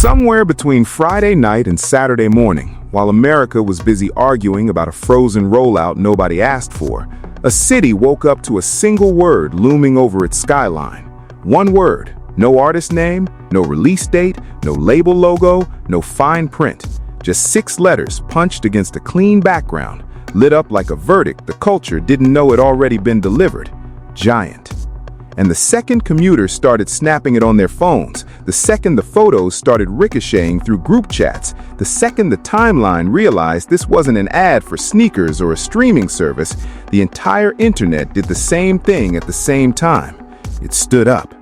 Somewhere between Friday night and Saturday morning, while America was busy arguing about a frozen rollout nobody asked for, a city woke up to a single word looming over its skyline. One word, no artist name, no release date, no label logo, no fine print. Just 6 letters punched against a clean background, lit up like a verdict the culture didn't know had already been delivered. Giant. And the second commuters started snapping it on their phones, the second the photos started ricocheting through group chats, the second the timeline realized this wasn't an ad for sneakers or a streaming service, the entire internet did the same thing at the same time. It stood up.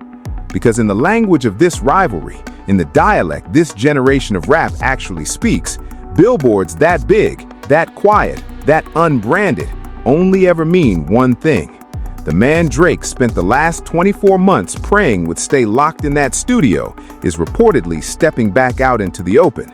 Because in the language of this rivalry, in the dialect this generation of rap actually speaks, billboards that big, that quiet, that unbranded only ever mean one thing. The man Drake spent the last 24 months praying would stay locked in that studio is reportedly stepping back out into the open.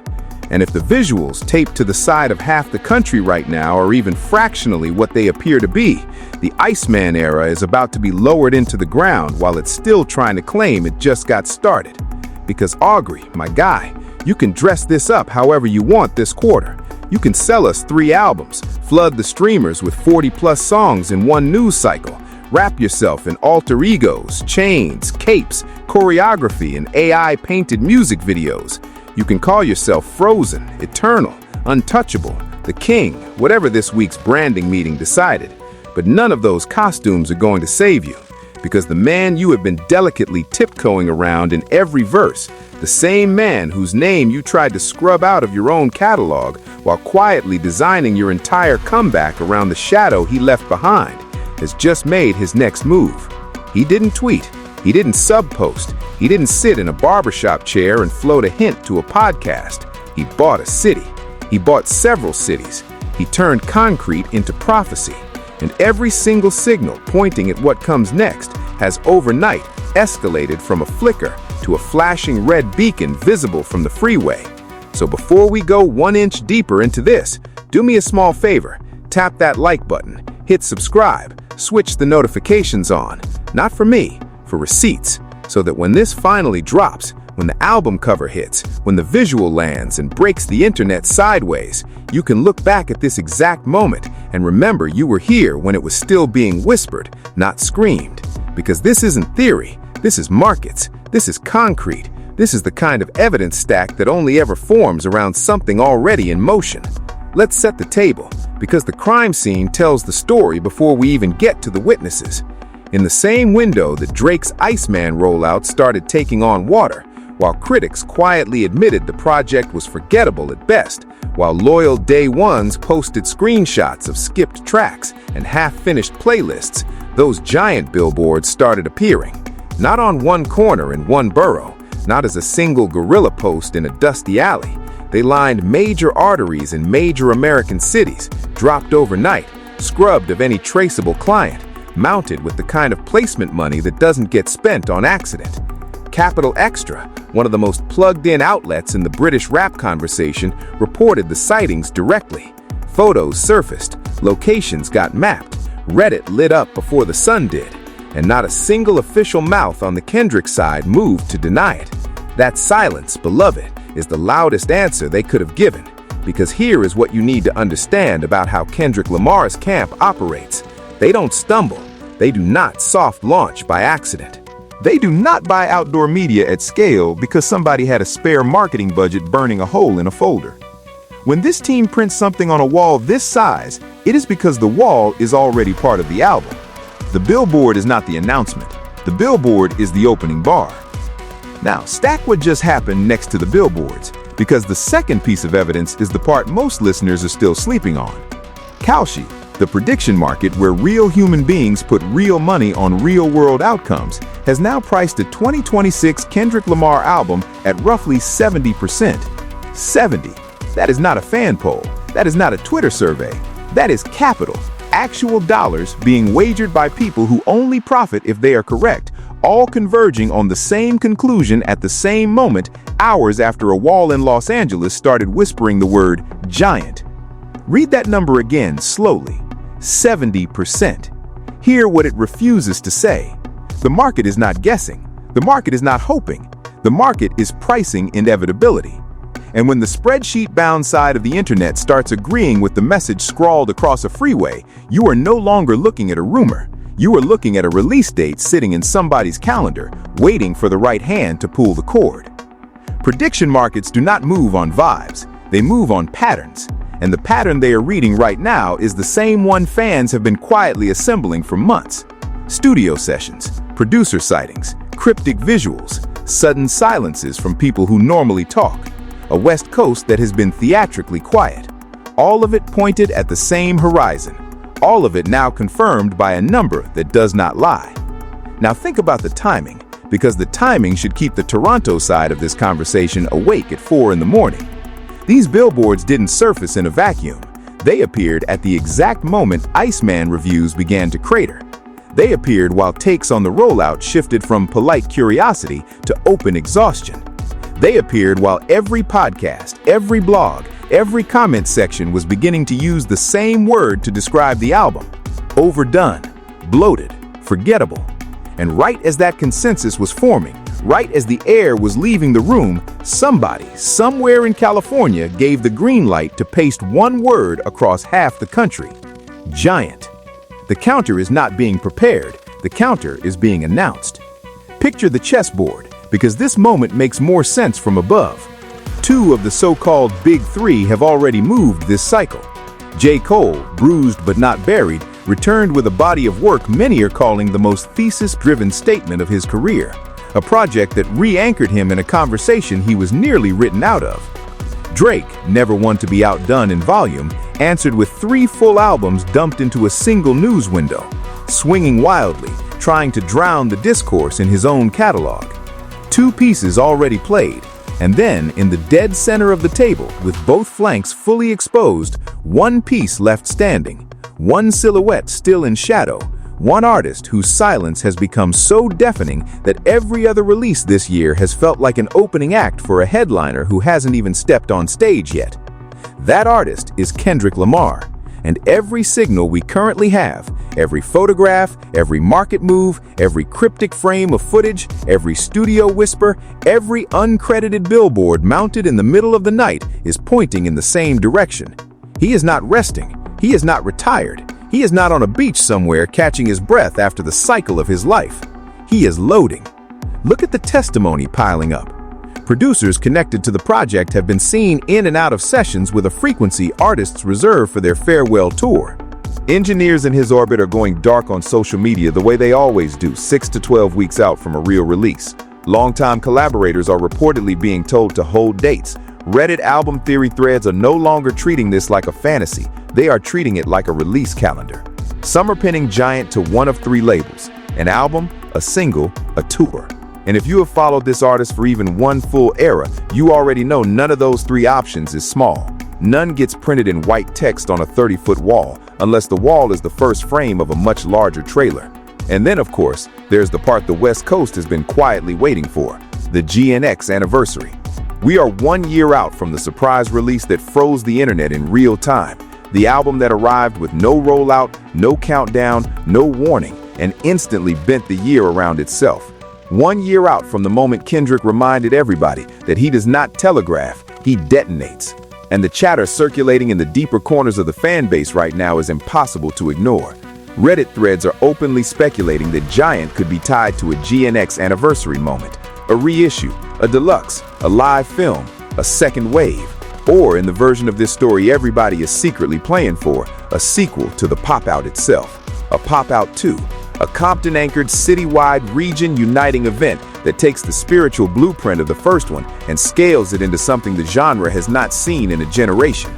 And if the visuals taped to the side of half the country right now are even fractionally what they appear to be, the Iceman era is about to be lowered into the ground while it's still trying to claim it just got started. Because Aubrey, my guy, you can dress this up however you want this quarter. You can sell us 3 albums, flood the streamers with 40+ songs in one news cycle, wrap yourself in alter egos, chains, capes, choreography, and AI-painted music videos. You can call yourself Frozen, Eternal, Untouchable, The King, whatever this week's branding meeting decided. But none of those costumes are going to save you, because the man you have been delicately tiptoeing around in every verse, the same man whose name you tried to scrub out of your own catalog while quietly designing your entire comeback around the shadow he left behind, has just made his next move. He didn't tweet, he didn't sub-post, he didn't sit in a barbershop chair and float a hint to a podcast. He bought a city. He bought several cities. He turned concrete into prophecy. And every single signal pointing at what comes next has overnight escalated from a flicker to a flashing red beacon visible from the freeway. So before we go 1 inch deeper into this, do me a small favor, tap that like button, hit subscribe, switch the notifications on, not for me, for receipts, so that when this finally drops, when the album cover hits, when the visual lands and breaks the internet sideways, you can look back at this exact moment and remember you were here when it was still being whispered, not screamed. Because this isn't theory, this is markets, this is concrete, this is the kind of evidence stack that only ever forms around something already in motion. Let's set the table, because the crime scene tells the story before we even get to the witnesses. In the same window that Drake's Iceman rollout started taking on water, while critics quietly admitted the project was forgettable at best, while loyal day ones posted screenshots of skipped tracks and half-finished playlists, those giant billboards started appearing. Not on one corner in one borough, not as a single guerrilla post in a dusty alley. They lined major arteries in major American cities, dropped overnight, scrubbed of any traceable client, mounted with the kind of placement money that doesn't get spent on accident. Capital Extra, one of the most plugged-in outlets in the British rap conversation, reported the sightings directly. Photos surfaced, locations got mapped, Reddit lit up before the sun did, and not a single official mouth on the Kendrick side moved to deny it. That silence, beloved, is the loudest answer they could have given, because here is what you need to understand about how Kendrick Lamar's camp operates. They don't stumble. They do not soft launch by accident. They do not buy outdoor media at scale because somebody had a spare marketing budget burning a hole in a folder. When this team prints something on a wall this size, it is because the wall is already part of the album. The billboard is not the announcement. The billboard is the opening bar. Now, stack what just happened next to the billboards, because the second piece of evidence is the part most listeners are still sleeping on. Kalshi, the prediction market where real human beings put real money on real-world outcomes, has now priced a 2026 Kendrick Lamar album at roughly 70%. 70. That is not a fan poll. That is not a Twitter survey. That is capital, actual dollars being wagered by people who only profit if they are correct, all converging on the same conclusion at the same moment, hours after a wall in Los Angeles started whispering the word giant. Read that number again slowly. 70%. Hear what it refuses to say. The market is not guessing. The market is not hoping. The market is pricing inevitability. And when the spreadsheet-bound side of the internet starts agreeing with the message scrawled across a freeway, you are no longer looking at a rumor. You are looking at a release date sitting in somebody's calendar, waiting for the right hand to pull the cord. Prediction markets do not move on vibes. They move on patterns. And the pattern they are reading right now is the same one fans have been quietly assembling for months. Studio sessions, producer sightings, cryptic visuals, sudden silences from people who normally talk. A West Coast that has been theatrically quiet. All of it pointed at the same horizon. All of it now confirmed by a number that does not lie. Now think about the timing, because the timing should keep the Toronto side of this conversation awake at 4 in the morning. These billboards didn't surface in a vacuum. They appeared at the exact moment Iceman reviews began to crater. They appeared while takes on the rollout shifted from polite curiosity to open exhaustion. They appeared while every podcast, every blog, every comment section was beginning to use the same word to describe the album: overdone, bloated, forgettable. And right as that consensus was forming, right as the air was leaving the room, somebody, somewhere in California, gave the green light to paste one word across half the country: giant. The counter is not being prepared, the counter is being announced. Picture the chessboard, because this moment makes more sense from above. 2 of the so-called Big Three have already moved this cycle. J. Cole, bruised but not buried, returned with a body of work many are calling the most thesis-driven statement of his career, a project that re-anchored him in a conversation he was nearly written out of. Drake, never one to be outdone in volume, answered with 3 full albums dumped into a single news window, swinging wildly, trying to drown the discourse in his own catalog. 2 pieces already played, and then in the dead center of the table, with both flanks fully exposed, 1 piece left standing, 1 silhouette still in shadow, 1 artist whose silence has become so deafening that every other release this year has felt like an opening act for a headliner who hasn't even stepped on stage yet. That artist is Kendrick Lamar. And every signal we currently have, every photograph, every market move, every cryptic frame of footage, every studio whisper, every uncredited billboard mounted in the middle of the night is pointing in the same direction. He is not resting. He is not retired. He is not on a beach somewhere catching his breath after the cycle of his life. He is loading. Look at the testimony piling up. Producers connected to the project have been seen in and out of sessions with a frequency artists reserve for their farewell tour. Engineers in his orbit are going dark on social media the way they always do, 6 to 12 weeks out from a real release. Longtime collaborators are reportedly being told to hold dates. Reddit album theory threads are no longer treating this like a fantasy. They are treating it like a release calendar. Some are pinning Giant to one of 3 labels: an album, a single, a tour. And if you have followed this artist for even one full era, you already know none of those 3 options is small. None gets printed in white text on a 30-foot wall, unless the wall is the first frame of a much larger trailer. And then, of course, there's the part the West Coast has been quietly waiting for, the GNX anniversary. We are 1 year out from the surprise release that froze the internet in real time. The album that arrived with no rollout, no countdown, no warning, and instantly bent the year around itself. 1 year out from the moment Kendrick reminded everybody that he does not telegraph, he detonates. And the chatter circulating in the deeper corners of the fan base right now is impossible to ignore. Reddit threads are openly speculating that Giant could be tied to a GNX anniversary moment, a reissue, a deluxe, a live film, a second wave, or in the version of this story everybody is secretly playing for, a sequel to the Pop-Out itself, a Pop-Out 2. A Compton-anchored, citywide, region-uniting event that takes the spiritual blueprint of the first one and scales it into something the genre has not seen in a generation.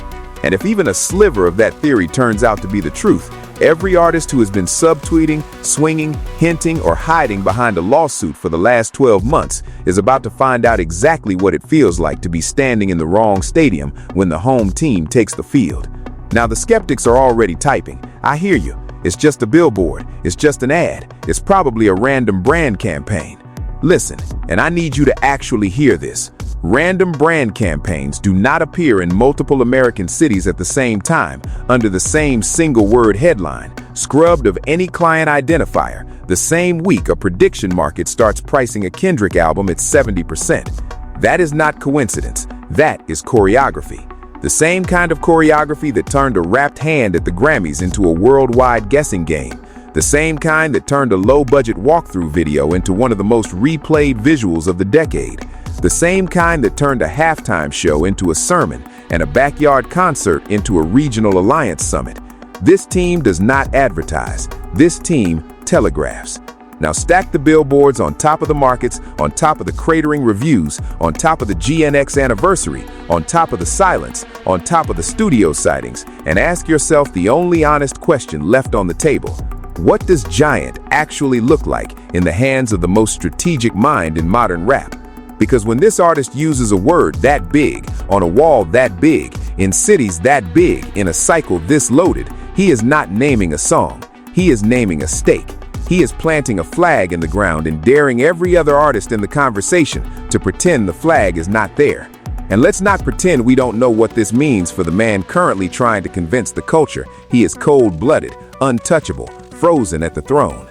And if even a sliver of that theory turns out to be the truth, every artist who has been subtweeting, swinging, hinting, or hiding behind a lawsuit for the last 12 months is about to find out exactly what it feels like to be standing in the wrong stadium when the home team takes the field. Now, the skeptics are already typing, "I hear you. It's just a billboard. It's just an ad. It's probably a random brand campaign." Listen, and I need you to actually hear this. Random brand campaigns do not appear in multiple American cities at the same time under the same single-word headline, scrubbed of any client identifier, the same week a prediction market starts pricing a Kendrick album at 70%. That is not coincidence. That is choreography. The same kind of choreography that turned a wrapped hand at the Grammys into a worldwide guessing game. The same kind that turned a low-budget walkthrough video into one of the most replayed visuals of the decade. The same kind that turned a halftime show into a sermon and a backyard concert into a regional alliance summit. This team does not advertise. This team telegraphs. Now stack the billboards on top of the markets, on top of the cratering reviews, on top of the GNX anniversary, on top of the silence, on top of the studio sightings, and ask yourself the only honest question left on the table. What does giant actually look like in the hands of the most strategic mind in modern rap? Because when this artist uses a word that big, on a wall that big, in cities that big, in a cycle this loaded, he is not naming a song. He is naming a stake. He is planting a flag in the ground and daring every other artist in the conversation to pretend the flag is not there. And let's not pretend we don't know what this means for the man currently trying to convince the culture he is cold-blooded, untouchable, frozen at the throne.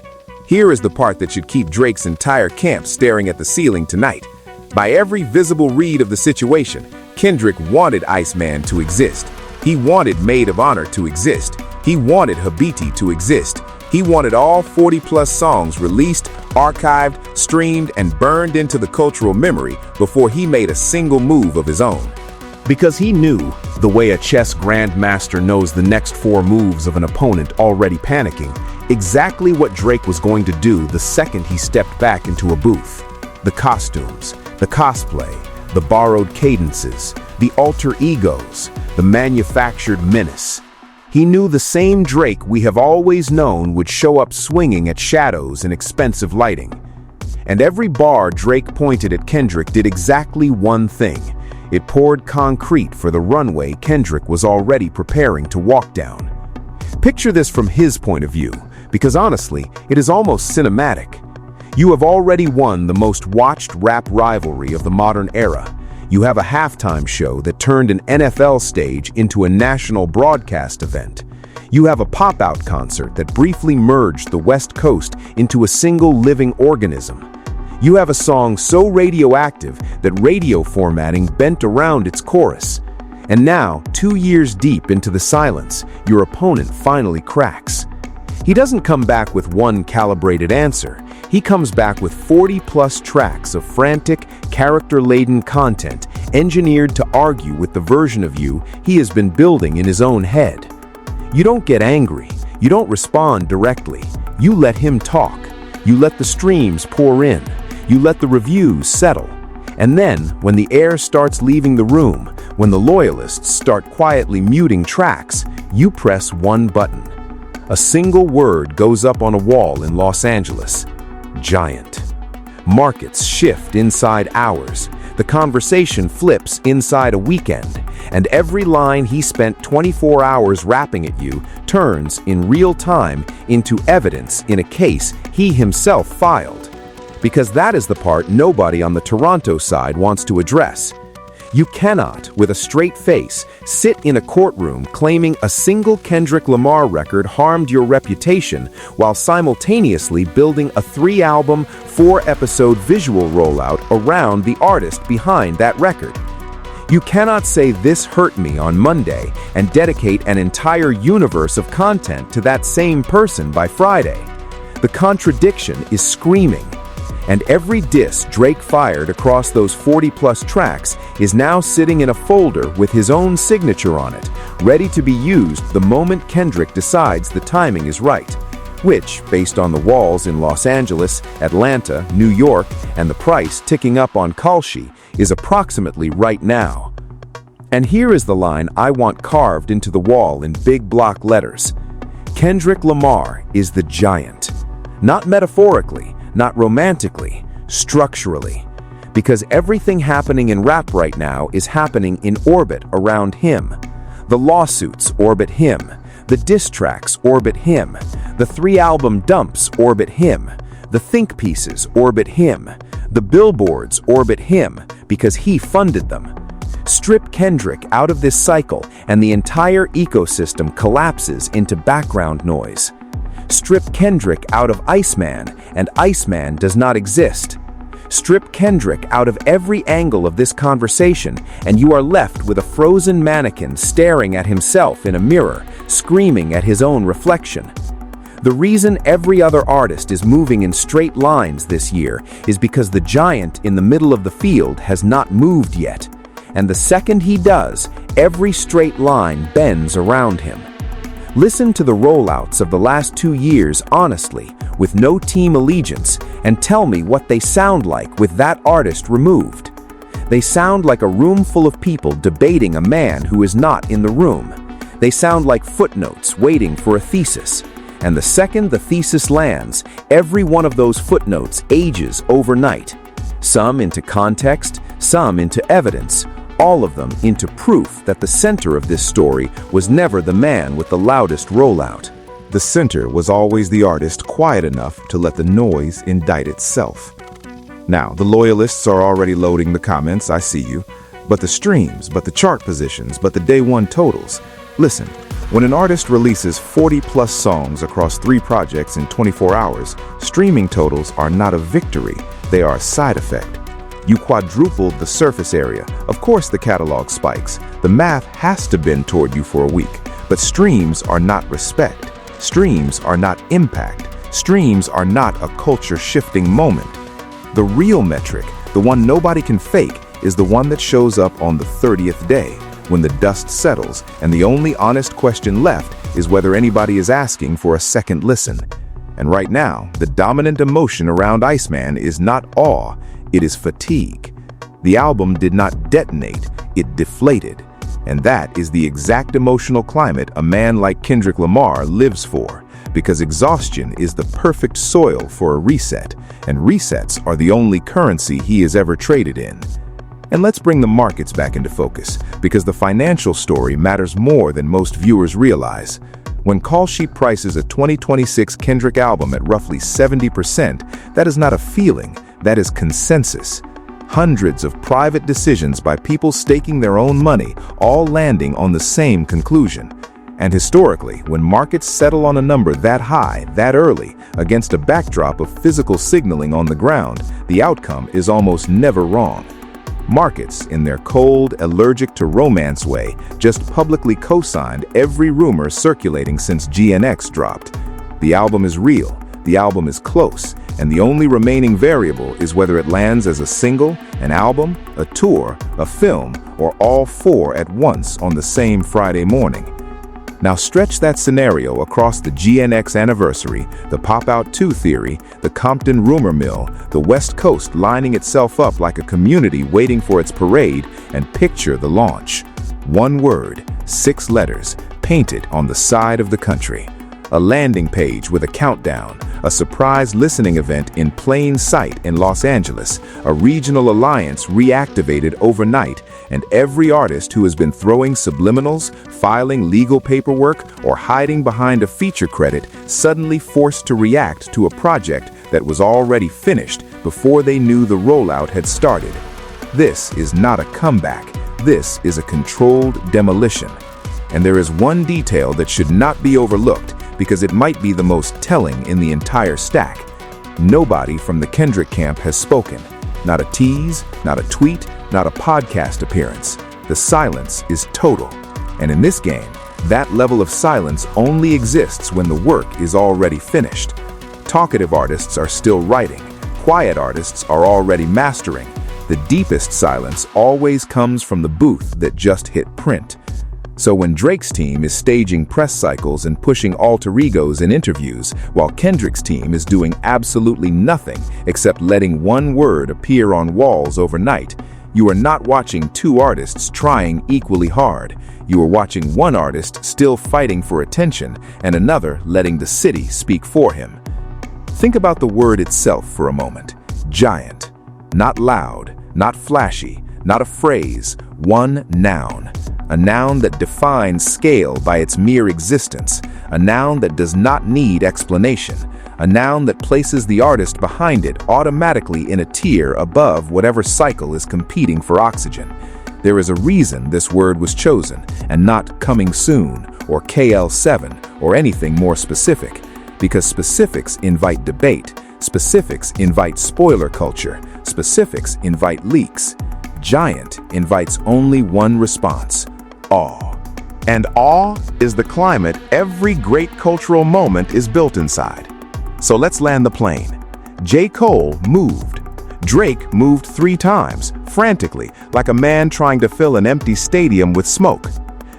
Here is the part that should keep Drake's entire camp staring at the ceiling tonight. By every visible read of the situation, Kendrick wanted Iceman to exist. He wanted Maid of Honor to exist. He wanted Habiti to exist. He wanted all 40-plus songs released, archived, streamed, and burned into the cultural memory before he made a single move of his own. Because he knew, the way a chess grandmaster knows the next 4 moves of an opponent already panicking, exactly what Drake was going to do the second he stepped back into a booth. The costumes, the cosplay, the borrowed cadences, the alter egos, the manufactured menace. He knew the same Drake we have always known would show up swinging at shadows and expensive lighting. And every bar Drake pointed at Kendrick did exactly one thing. It poured concrete for the runway Kendrick was already preparing to walk down. Picture this from his point of view, because honestly, it is almost cinematic. You have already won the most watched rap rivalry of the modern era. You have a halftime show that turned an NFL stage into a national broadcast event. You have a pop-out concert that briefly merged the West Coast into a single living organism. You have a song so radioactive that radio formatting bent around its chorus. And now, 2 years deep into the silence, your opponent finally cracks. He doesn't come back with one calibrated answer. He comes back with 40-plus tracks of frantic, character-laden content engineered to argue with the version of you he has been building in his own head. You don't get angry. You don't respond directly. You let him talk. You let the streams pour in. You let the reviews settle. And then, when the air starts leaving the room, when the loyalists start quietly muting tracks, you press one button. A single word goes up on a wall in Los Angeles. Giant. Markets shift inside hours. The conversation flips inside a weekend. And every line he spent 24 hours rapping at you turns in real time into evidence in a case he himself filed. Because that is the part nobody on the Toronto side wants to address. You cannot, with a straight face, sit in a courtroom claiming a single Kendrick Lamar record harmed your reputation while simultaneously building a 3-album, 4-episode visual rollout around the artist behind that record. You cannot say "this hurt me" on Monday and dedicate an entire universe of content to that same person by Friday. The contradiction is screaming. And every diss Drake fired across those 40-plus tracks is now sitting in a folder with his own signature on it, ready to be used the moment Kendrick decides the timing is right, which, based on the walls in Los Angeles, Atlanta, New York, and the price ticking up on Kalshi, is approximately right now. And here is the line I want carved into the wall in big block letters. Kendrick Lamar is the giant. Not metaphorically, not romantically, structurally. Because everything happening in rap right now is happening in orbit around him. The lawsuits orbit him. The diss tracks orbit him. The 3-album dumps orbit him. The think pieces orbit him. The billboards orbit him, because he funded them. Strip Kendrick out of this cycle and the entire ecosystem collapses into background noise. Strip Kendrick out of Iceman and Iceman does not exist. Strip Kendrick out of every angle of this conversation and you are left with a frozen mannequin staring at himself in a mirror, screaming at his own reflection. The reason every other artist is moving in straight lines this year is because the giant in the middle of the field has not moved yet. And the second he does, every straight line bends around him. Listen to the rollouts of the last 2 years honestly, with no team allegiance, and tell me what they sound like with that artist removed. They sound like a room full of people debating a man who is not in the room. They sound like footnotes waiting for a thesis. And the second the thesis lands, every one of those footnotes ages overnight. Some into context, some into evidence, all of them into proof that the center of this story was never the man with the loudest rollout. The center was always the artist quiet enough to let the noise indict itself. Now, the loyalists are already loading the comments, I see you. But the streams, but the chart positions, but the day one totals. Listen, when an artist releases 40+ songs across 3 projects in 24 hours, streaming totals are not a victory, they are a side effect. You quadrupled the surface area. Of course the catalog spikes. The math has to bend toward you for a week. But streams are not respect. Streams are not impact. Streams are not a culture-shifting moment. The real metric, the one nobody can fake, is the one that shows up on the 30th day, when the dust settles and the only honest question left is whether anybody is asking for a second listen. And right now, the dominant emotion around Iceman is not awe, it is fatigue. The album did not detonate, it deflated. And that is the exact emotional climate a man like Kendrick Lamar lives for, because exhaustion is the perfect soil for a reset, and resets are the only currency he has ever traded in. And let's bring the markets back into focus, because the financial story matters more than most viewers realize. When Call Sheet prices a 2026 Kendrick album at roughly 70%, that is not a feeling, that is consensus. Hundreds of private decisions by people staking their own money, all landing on the same conclusion. And historically, when markets settle on a number that high, that early, against a backdrop of physical signaling on the ground, the outcome is almost never wrong. Markets, in their cold, allergic to romance way, just publicly co-signed every rumor circulating since GNX dropped. The album is real, the album is close, and the only remaining variable is whether it lands as a single, an album, a tour, a film, or all 4 at once on the same Friday morning. Now stretch that scenario across the GNX anniversary, the Pop Out 2 theory, the Compton rumor mill, the West Coast lining itself up like a community waiting for its parade, and picture the launch. 1 word, 6 letters, painted on the side of the country. A landing page with a countdown, a surprise listening event in plain sight in Los Angeles, a regional alliance reactivated overnight, and every artist who has been throwing subliminals, filing legal paperwork, or hiding behind a feature credit suddenly forced to react to a project that was already finished before they knew the rollout had started. This is not a comeback. This is a controlled demolition. And there is one detail that should not be overlooked, because it might be the most telling in the entire stack. Nobody from the Kendrick camp has spoken. Not a tease, not a tweet, not a podcast appearance. The silence is total. And in this game, that level of silence only exists when the work is already finished. Talkative artists are still writing. Quiet artists are already mastering. The deepest silence always comes from the booth that just hit print. So when Drake's team is staging press cycles and pushing alter egos in interviews, while Kendrick's team is doing absolutely nothing except letting 1 word appear on walls overnight, you are not watching 2 artists trying equally hard. You are watching 1 artist still fighting for attention and another letting the city speak for him. Think about the word itself for a moment. Giant. Not loud, not flashy, not a phrase, 1 noun. A noun that defines scale by its mere existence, a noun that does not need explanation, a noun that places the artist behind it automatically in a tier above whatever cycle is competing for oxygen. There is a reason this word was chosen, and not coming soon, or KL7, or anything more specific, because specifics invite debate, specifics invite spoiler culture, specifics invite leaks. Giant invites only one response: awe. And awe is the climate every great cultural moment is built inside. So let's land the plane. J. Cole moved. Drake moved 3 times, frantically, like a man trying to fill an empty stadium with smoke.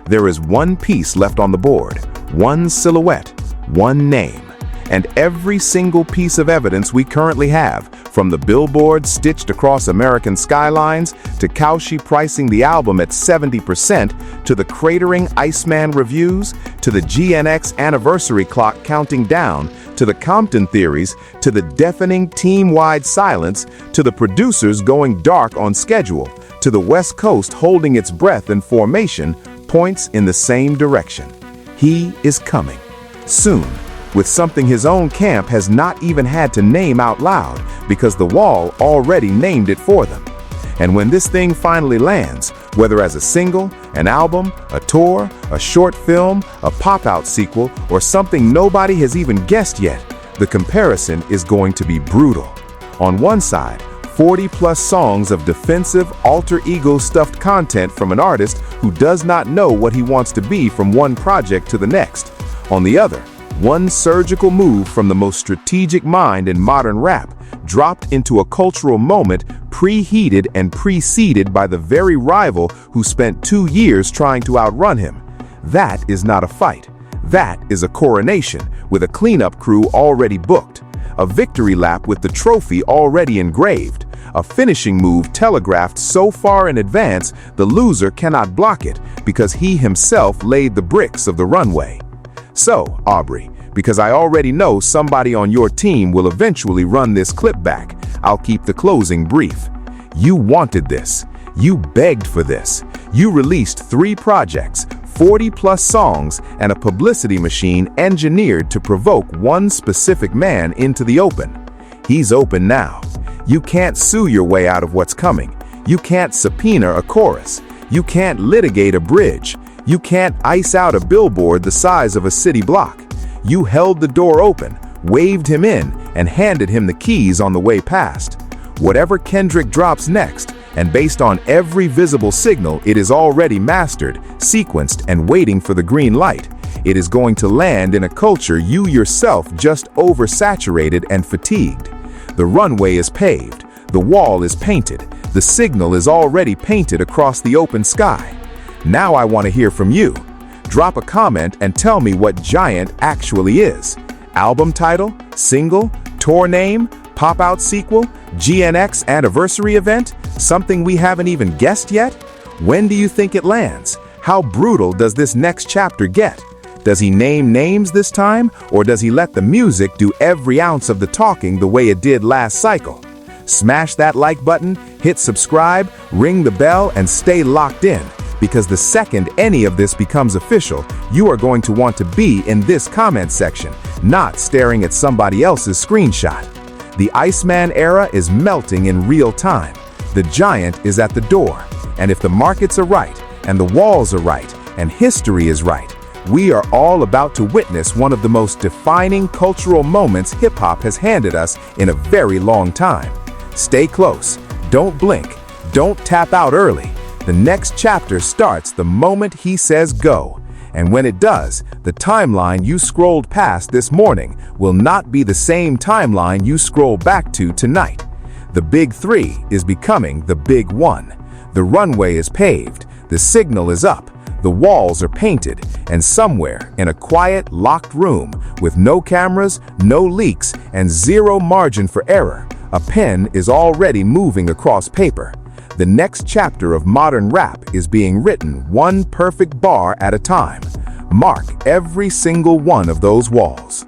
There is one piece left on the board, one silhouette, one name. And every single piece of evidence we currently have, from the billboards stitched across American skylines, to Kaushi pricing the album at 70%, to the cratering Iceman reviews, to the GNX anniversary clock counting down, to the Compton theories, to the deafening team-wide silence, to the producers going dark on schedule, to the West Coast holding its breath in formation, points in the same direction. He is coming. Soon. With something his own camp has not even had to name out loud because the wall already named it for them. And when this thing finally lands, whether as a single, an album, a tour, a short film, a pop-out sequel, or something nobody has even guessed yet, the comparison is going to be brutal. On one side, 40-plus songs of defensive, alter ego stuffed content from an artist who does not know what he wants to be from one project to the next. On the other, one surgical move from the most strategic mind in modern rap, dropped into a cultural moment preheated and preceded by the very rival who spent 2 years trying to outrun him. That is not a fight. That is a coronation with a cleanup crew already booked, a victory lap with the trophy already engraved, a finishing move telegraphed so far in advance the loser cannot block it because he himself laid the bricks of the runway. So, Aubrey, because I already know somebody on your team will eventually run this clip back, I'll keep the closing brief. You wanted this. You begged for this. You released 3 projects, 40-plus songs, and a publicity machine engineered to provoke one specific man into the open. He's open now. You can't sue your way out of what's coming. You can't subpoena a chorus. You can't litigate a bridge. You can't ice out a billboard the size of a city block. You held the door open, waved him in, and handed him the keys on the way past. Whatever Kendrick drops next, and based on every visible signal, it is already mastered, sequenced, and waiting for the green light. It is going to land in a culture you yourself just oversaturated and fatigued. The runway is paved, the wall is painted, the signal is already painted across the open sky. Now I want to hear from you. Drop a comment and tell me what Giant actually is. Album title, single, tour name, pop-out sequel, GNX anniversary event, something we haven't even guessed yet? When do you think it lands? How brutal does this next chapter get? Does he name names this time, or does he let the music do every ounce of the talking the way it did last cycle? Smash that like button, hit subscribe, ring the bell, and stay locked in. Because the second any of this becomes official, you are going to want to be in this comment section, not staring at somebody else's screenshot. The Iceman era is melting in real time. The Giant is at the door. And if the markets are right, and the walls are right, and history is right, we are all about to witness one of the most defining cultural moments hip-hop has handed us in a very long time. Stay close. Don't blink. Don't tap out early. The next chapter starts the moment he says go. And when it does, the timeline you scrolled past this morning will not be the same timeline you scroll back to tonight. The Big 3 is becoming the Big 1. The runway is paved, the signal is up, the walls are painted, and somewhere in a quiet, locked room with no cameras, no leaks, and zero margin for error, a pen is already moving across paper. The next chapter of modern rap is being written one perfect bar at a time. Mark every single one of those walls.